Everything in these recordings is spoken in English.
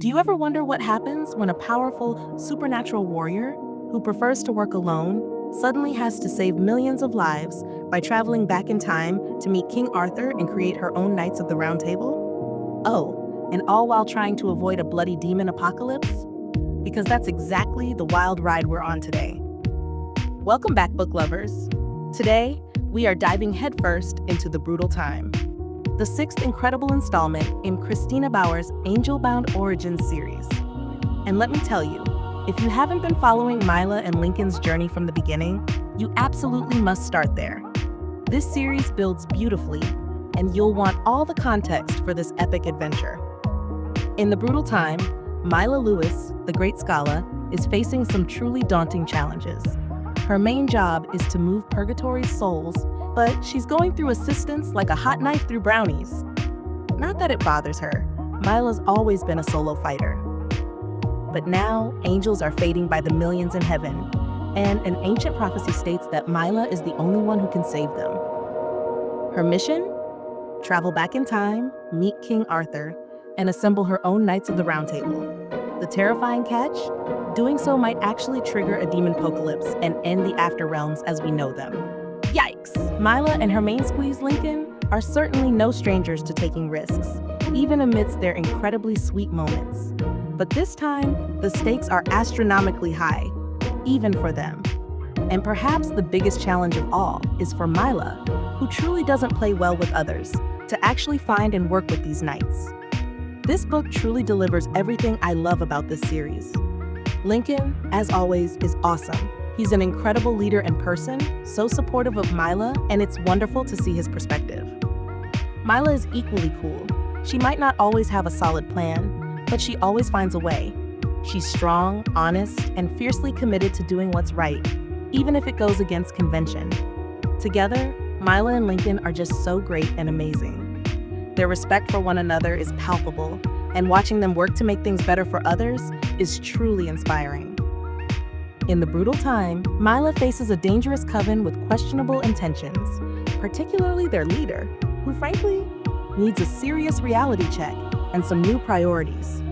Do you ever wonder what happens when a powerful supernatural warrior who prefers to work alone suddenly has to save millions of lives by traveling back in time to meet King Arthur and create her own Knights of the Round Table? Oh, and all while trying to avoid a bloody demon apocalypse? Because that's exactly the wild ride we're on today. Welcome back, book lovers. Today, we are diving headfirst into the brutal time, the sixth incredible installment in Christina Bauer's Angelbound Origins series. And let me tell you, if you haven't been following Myla and Lincoln's journey from the beginning, you absolutely must start there. This series builds beautifully, and you'll want all the context for this epic adventure. In the brutal time, Myla Lewis, the Great Scala, is facing some truly daunting challenges. Her main job is to move purgatory's souls, but she's going through assistance like a hot knife through brownies. Not that it bothers her. Myla's always been a solo fighter. But now, angels are fading by the millions in heaven, and an ancient prophecy states that Myla is the only one who can save them. Her mission? Travel back in time, meet King Arthur, and assemble her own Knights of the Round Table. The terrifying catch? Doing so might actually trigger a demonpocalypse and end the afterrealms as we know them. Yikes! Myla and her main squeeze, Lincoln, are certainly no strangers to taking risks, even amidst their incredibly sweet moments. But this time, the stakes are astronomically high, even for them. And perhaps the biggest challenge of all is for Myla, who truly doesn't play well with others, to actually find and work with these knights. This book truly delivers everything I love about this series. Lincoln, as always, is awesome. He's an incredible leader in person, so supportive of Myla, and it's wonderful to see his perspective. Myla is equally cool. She might not always have a solid plan, but she always finds a way. She's strong, honest, and fiercely committed to doing what's right, even if it goes against convention. Together, Myla and Lincoln are just so great and amazing. Their respect for one another is palpable, and watching them work to make things better for others is truly inspiring. In the brutal time, Myla faces a dangerous coven with questionable intentions, particularly their leader, who frankly needs a serious reality check and some new priorities.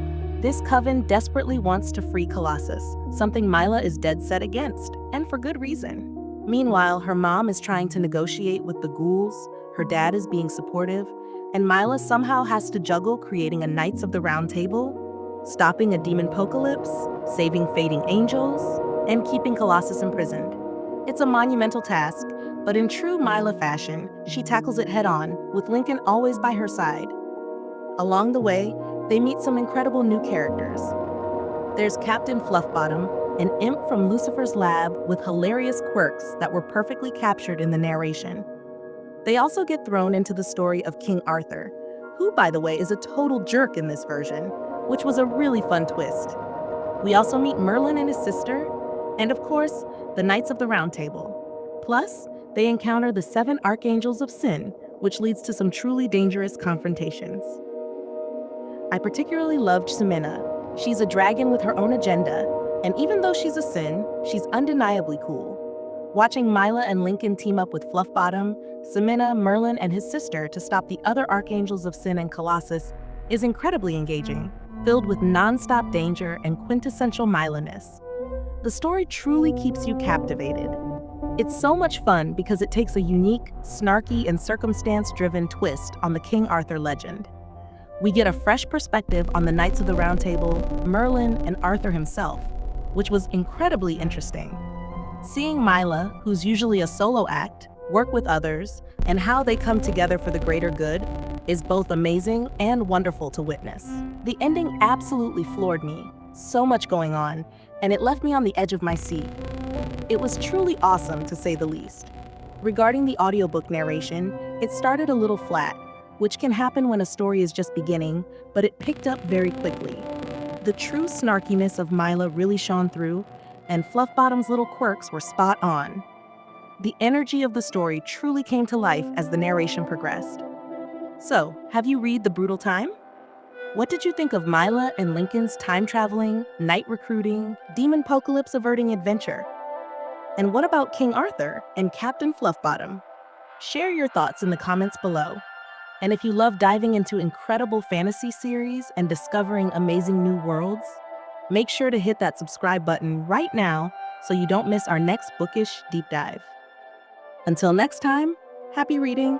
This coven desperately wants to free Colossus, something Myla is dead set against, and for good reason. Meanwhile, her mom is trying to negotiate with the ghouls, her dad is being supportive, and Myla somehow has to juggle creating a Knights of the Round Table, stopping a demonpocalypse, saving fading angels, and keeping Colossus imprisoned. It's a monumental task, but in true Myla fashion, she tackles it head-on, with Lincoln always by her side. Along the way, they meet some incredible new characters. There's Captain Fluffbottom, an imp from Lucifer's lab with hilarious quirks that were perfectly captured in the narration. They also get thrown into the story of King Arthur, who, by the way, is a total jerk in this version, which was a really fun twist. We also meet Merlin and his sister, and of course, the Knights of the Round Table. Plus, they encounter the 7 Archangels of Sin, which leads to some truly dangerous confrontations. I particularly loved Ximena. She's a dragon with her own agenda, and even though she's a sin, she's undeniably cool. Watching Myla and Lincoln team up with Fluffbottom, Ximena, Merlin, and his sister to stop the other Archangels of Sin and Colossus is incredibly engaging, filled with non-stop danger and quintessential Myla-ness. The story truly keeps you captivated. It's so much fun because it takes a unique, snarky, and circumstance-driven twist on the King Arthur legend. We get a fresh perspective on the Knights of the Round Table, Merlin, and Arthur himself, which was incredibly interesting. Seeing Myla, who's usually a solo act, work with others, and how they come together for the greater good is both amazing and wonderful to witness. The ending absolutely floored me. So much going on, and it left me on the edge of my seat. It was truly awesome, to say the least. Regarding the audiobook narration, it started a little flat, which can happen when a story is just beginning, but it picked up very quickly. The true snarkiness of Myla really shone through, and Fluffbottom's little quirks were spot on. The energy of the story truly came to life as the narration progressed. So, have you read The Brutal Time? What did you think of Myla and Lincoln's time-traveling, knight recruiting, demonpocalypse averting adventure? And what about King Arthur and Captain Fluffbottom? Share your thoughts in the comments below. And if you love diving into incredible fantasy series and discovering amazing new worlds, make sure to hit that subscribe button right now so you don't miss our next bookish deep dive. Until next time, happy reading!